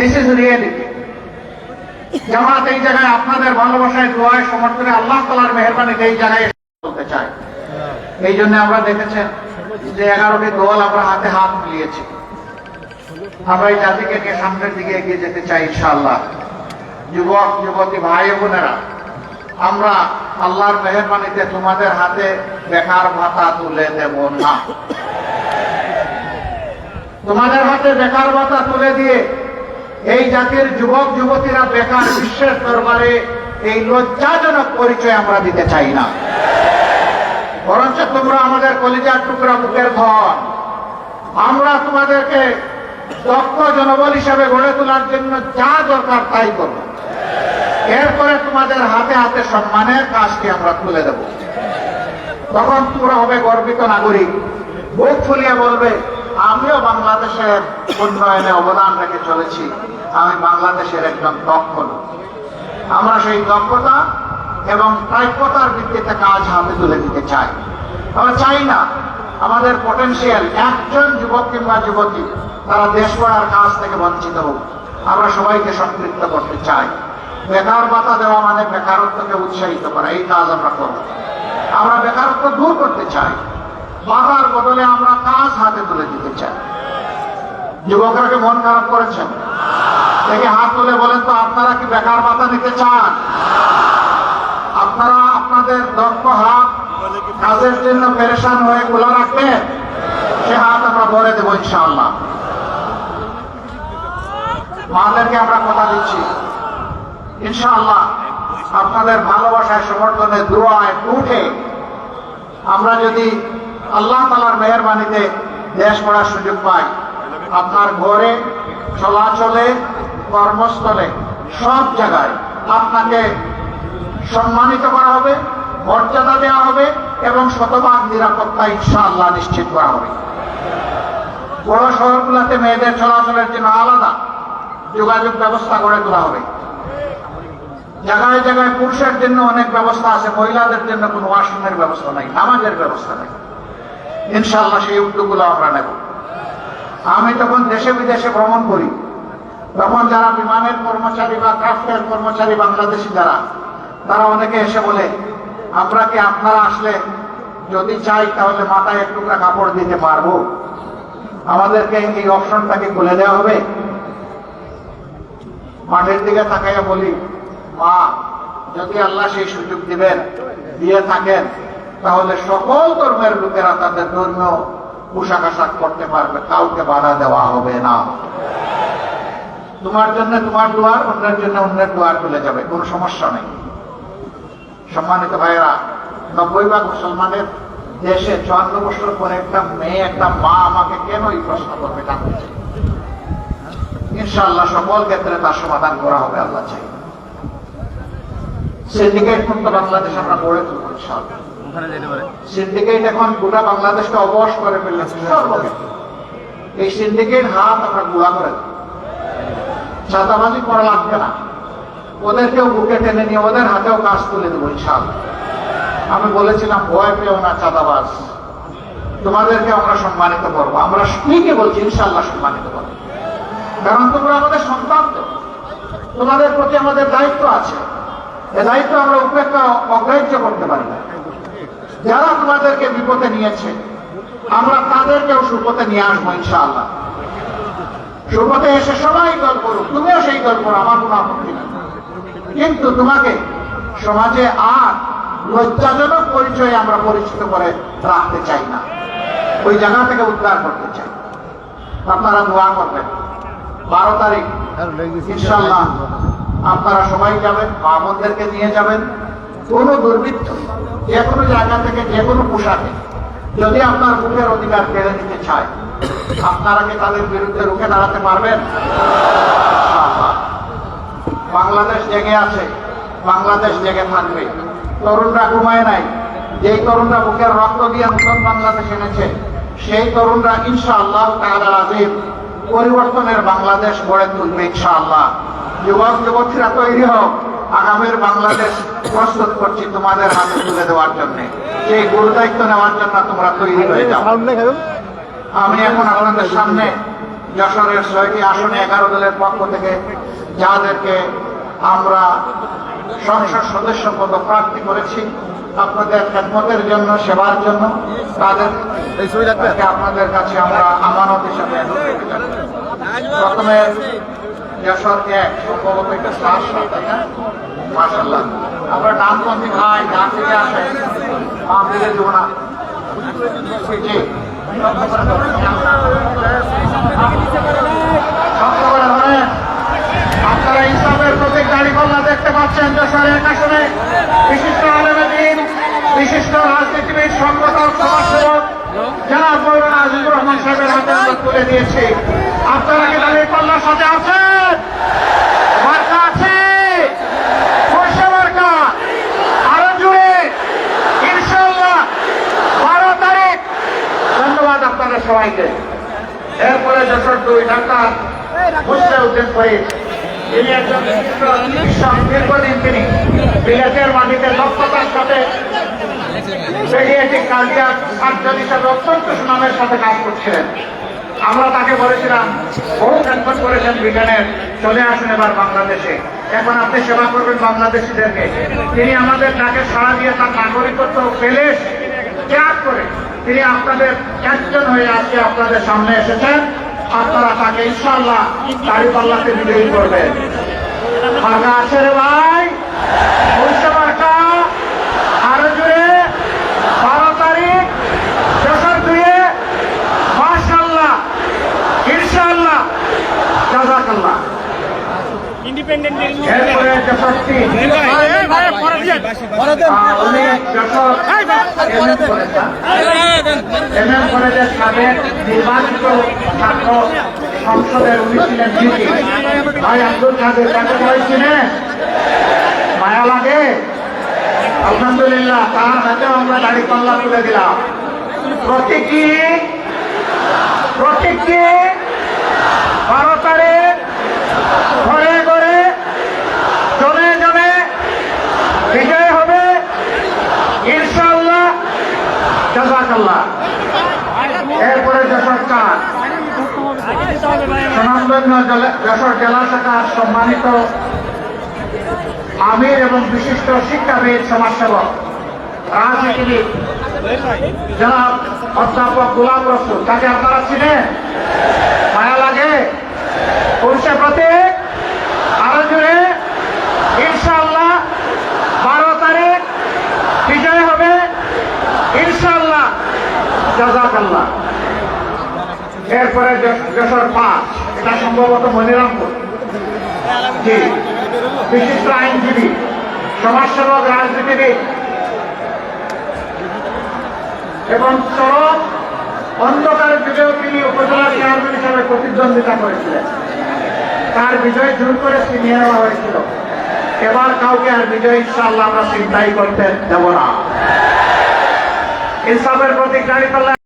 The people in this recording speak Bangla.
This is reality. জামাত এই জায়গায় আপনাদের ভালোবাসায়, দোয়ায়, সমর্থনে, আল্লাহ তাআলার মেহেরবানিতে এই জায়গায় বলতে চাই। এই জন্য আমরা দেখেছেন যে 11টি দল আমরা হাতে হাত মিলিয়েছি। আমরা এই জাতিকে নিয়ে সামনের দিকে এগিয়ে যেতে চাই ইনশাআল্লাহ। যুবক যুবতী ভাই বোনেরা, আমরা আল্লাহর মেহেরবানিতে তোমাদের হাতে বেকার ভাতা তুলে দেব না। তোমাদের হাতে বেকার ভাতা তুলে দিয়ে এই জাতির যুবক যুবতীরা বেকার বিশ্বের দরবারে এই লজ্জাজনক পরিচয় আমরা দিতে চাই না। বরঞ্চ তোমরা আমাদের কলিজার টুকরা, বুকের ধন। আমরা তোমাদেরকে দক্ষ জনবল হিসাবে গড়ে তোলার জন্য যা দরকার তাই করব। এরপরে তোমাদের হাতে হাতে সম্মানের কাজটি আমরা তুলে দেব। তখন তোমরা হবে গর্বিত নাগরিক, বুক ফুলিয়ে বলবে, আমিও বাংলাদেশের উন্নয়নে অবদান রেখে চলেছি, আমি বাংলাদেশের একজন দক্ষ লোক। আমরা সেই দক্ষতা এবং প্রাপ্যতার ভিত্তিতে কাজ হাতে তুলে দিতে চাই। আমরা চাই না আমাদের পটেনশিয়াল একজন যুবক কিংবা যুবতী তারা দেশ গড়ার কাজ থেকে বঞ্চিত হোক। আমরা সবাইকে সম্পৃক্ত করতে চাই। বেকার ভাতা দেওয়া মানে বেকারত্বকে উৎসাহিত করা, এই কাজ আমরা করব। আমরা বেকারত্ব দূর করতে চাই, বাধার বদলে আমরা কাজ হাতে তুলে দিতে চাই। যুবকরা কি মন খারাপ করেছেন? দেখে হাত তুলে বলেন তো, আপনারা কি বেকার ভাতা নিতে চান? আপনারা আপনাদের দক্ষ হাত কাজের জন্য পেরেশান হয়ে খোলা রাখবেন, সে হাত আমরা ভরে দেবো ইনশাআল্লাহ। মাদেরকে আমরা কথা দিচ্ছি ইনশাআল্লাহ আপনাদের ভালোবাসায়, সমর্থনে, দোয়ায় উঠে আমরা যদি আল্লাহ তাআলার মেহেরবানিতে দেশ গড়ার সুযোগ পাই, আপনার ঘরে, চলাচলে, কর্মস্থলে, সব জায়গায় আপনাকে সম্মানিত করা হবে, মর্যাদা দেওয়া হবে এবং শতভাগ নিরাপত্তা ইনশাআল্লাহ নিশ্চিত করা হবে। বড় শহরগুলোতে মেয়েদের চলাচলের জন্য আলাদা যোগাযোগ ব্যবস্থা গড়ে তোলা হবে। জায়গায় জায়গায় পুরুষের জন্য অনেক ব্যবস্থা আছে, মহিলাদের জন্য কোনো ওয়াশরুমের ব্যবস্থা নাই, নামাজের ব্যবস্থা নাই। ইনশাআল্লাহ সেই উদ্যোগগুলো আমরা নেব। আমি তখন দেশে বিদেশে ভ্রমণ করি, তখন যারা বিমানের কর্মচারী বা ক্রাফটের কর্মচারী বাংলাদেশি যারা, তারা অনেকে এসে বলে, আমরা কি আপনারা আসলে যদি চাই তাহলে মাথায় এক টুকরা কাপড় দিতে পারবো? আমাদেরকে এই অপশনটাকে খুলে দেওয়া হবে? মাঠের দিকে তাকাইয়া বলি, মা, যদি আল্লাহ সেই সুযোগ দিবেন, দিয়ে থাকেন, তাহলে সকল ধর্মের লোকেরা তাদের ধর্মীয় পোশাক আশাক করতে পারবে, কাউকে বাধা দেওয়া হবে না। তোমার জন্য তোমার দুয়ার, অন্যের জন্য অন্যের দুয়ার খুলে যাবে, কোনো সমস্যা নেই। সম্মানিত ভাইয়েরা, 90 মুসলমানের দেশে 54 বছর পরে একটা মেয়ে, একটা মা আমাকে কেন এই প্রশ্ন করবে জানতে চাই। ইনশাআল্লাহ সকল ক্ষেত্রে তার সমাধান করা হবে, আল্লাহ চাই। সিন্ডিকেট মুক্ত বাংলাদেশ আমরা গড়ে তুলব ইনশাআল্লাহ। সিন্ডিকেট এখন গোটা বাংলাদেশকে অবশ করে ফেলেছে সর্বক্ষেত্রে। এই সিন্ডিকেট হাত আমরা গুঁড়া করে দেব। চাঁদাবাজি করা লাগবে না, ওদেরকেও বুকে টেনে নিয়ে ওদের হাতেও কাজ তুলে দেবো ইনশাআল্লাহ। আমি বলেছিলাম, ভয় পেও না চাঁদাবাজ, তোমাদেরকে আমরা সম্মানিত করবো। আমরা ঠিকই বলছি, ইনশাআল্লাহ সম্মানিত করবো, কারণ তোমরা আমাদের সন্তান, তো তোমাদের প্রতি আমাদের দায়িত্ব আছে। এই দায়িত্ব আমরা উপেক্ষা অগ্রাহ্য করতে পারি না। যারা তোমাদেরকে বিপদে নিয়েছে, আমরা তাদেরকেও সুপথে নিয়ে আসবো ইনশাআল্লাহ। সুপথে এসে সবাই দল করুক, তুমিও সেই দল করো, আমার কোনো আপত্তি নেই। কিন্তু তোমাকে সমাজে আর লজ্জাজনক পরিচয়ে আমরা পরিচিত করে রাখতে চাই না, ওই জায়গা থেকে উদ্ধার করতে চাই। আপনারা দোয়া করবেন। 12 তারিখ ইনশাআল্লাহ আপনারা সবাই যাবেন, মা বোনদেরকে নিয়ে যাবেন। কোন দুর্বৃত্ত যে কোনো জায়গা থেকে, যে কোনো পোশাকে যদি আপনার বুকের অধিকার কেড়ে নিতে চায়, আপনারা কি তাদের বিরুদ্ধে রুখে দাঁড়াতে পারবেন? বাংলাদেশ জেগে আছে, বাংলাদেশ জেগে থাকবে। তরুণরা ঘুমায় নাই। যেই তরুণরা বুকের রক্ত দিয়ে নতুন বাংলাদেশ এনেছে, সেই তরুণরা ইনশাআল্লাহ তাআলা আযীম পরিবর্তনের বাংলাদেশ গড়ে তুলবে ইনশাআল্লাহ। যুবক যুবতীরা তৈরি হোক, আগামীর বাংলাদেশ প্রস্তুত করছি তোমাদের হাতে তুলে দেওয়ার জন্য। সেই গুরু দায়িত্ব নেওয়ার জন্য তোমরা তৈরি হয়ে যাও। আমি এখন আপনাদের সামনে যশোরের 6টি আসনে 11 দলের পক্ষ থেকে যাদেরকে আমরা সংসদ সদস্য পদপ্রার্থী করেছি আপনাদের খেদমতের জন্য, সেবার জন্য, তাদেরকে আপনাদের কাছে আমরা আমানত হিসাবে প্রথমে যশোর 1 সম্ভবত একটা শ্বাস, তাই না? মাশাআল্লাহ, আমরা ডানপন্থী ভাই ডান দিকে আসেন, বাম দিকে দেব না। জি, আপনারা ইসলামের প্রতীক দাঁড়িপাল্লা দেখতে পাচ্ছেন। যশোর 1 আসনে বিশিষ্ট আলেমে দ্বীন, বিশিষ্ট রাজনীতিবিদ, সংগঠক, সমাজসেবক জনাব মৌলানা আজিজুর রহমান সাহেবের হাতে আমরা তুলে দিয়েছি। আপনারা কি দাঁড়িপাল্লার সাথে আছেন? মার্কা আছে, সরষে মার্কা, আরো জুড়ে ইনশাআল্লাহ 12 তারিখ। ধন্যবাদ আপনাদের সবাইকে। এরপরে যশোর 2 ঢাকা মুসলিউদ্দিন ফরিদ, তিনি একজন চিকিৎসক, দীর্ঘদিন তিনি বিলেতের মাটিতে দক্ষতার সাথে পেডিয়াট্রিক কার্ডিয়াক সার্জন হিসাবে অত্যন্ত সুনামের সাথে কাজ করছিলেন। আমরা তাকে বলেছিলাম, বহু খেদমত করেছেন ব্রিটেনের, চলে আসুন এবার বাংলাদেশে, এখন আপনি সেবা করবেন বাংলাদেশিদেরকে। তিনি আমাদের ডাকে সাড়া দিয়ে তার নাগরিকত্ব পেলে ত্যাগ করে তিনি আপনাদের একজন হয়ে আজকে আপনাদের সামনে এসেছেন। আপনারা তাকে ইনশাআল্লাহ দাঁড়িপাল্লাতে বিজয়ী করবেন। মার্কা আছে রে ভাই, সরষে মার্কা, আরো জুড়ে 12 তারিখ যশোর 2-এ। মাশাআল্লাহ, ইনশাআল্লাহ, জাযাকাল্লাহ। এরপরে যশোর 3, উনি যশোর এমএম কলেজের সাবেক নির্বাচিত ছাত্র সংসদের উনি ছিলেন জিপি ভাই আব্দুল কাদের। তাকে বলেছিলেন মায়া লাগে, আলহামদুলিল্লাহ তার হাতেও আমরা দাঁড়িপাল্লা তুলে দিলাম। প্রতীকী 12 তারিখ ঘরে ঘরে জনে জনে বিজয় হবে ইনশাআল্লাহ, জাযাকাল্লাহ। এরপরে যশোর 4 সুনামধন্য যশোর জেলা শাখার সম্মানিত আমির এবং বিশিষ্ট শিক্ষাবিদ, সমাজসেবক, রাজনীতিবিদ জনাব অধ্যাপক গোলাম রসুল। তাকে আপনারা চিনেন? মায়া লাগে, সরষে প্রতীক, আরো জুড়ে ইনশাআল্লাহ 12 তারিখ বিজয় হবে ইনশাআল্লাহ, জাযাকাল্লাহ। এরপরে যশোর 5, এটা সম্ভবত মনিরামপুর। জি, বিশিষ্ট আইনজীবী, সমাজসেবক, রাজনীতিবিদ এবং চরম অন্ধকারের যুগেও তিনি উপজেলা চেয়ারম্যান হিসাবে প্রতিদ্বন্দ্বিতা করেছিলেন। তার বিজয় জোর করে ছিনিয়ে নেওয়া হয়েছিল। এবার কাউকে আর বিজয় ইনশাআল্লাহ আমরা চিন্তাই করতে দেব না। ইনসাফের প্রতীক দাঁড়িপাল্লা।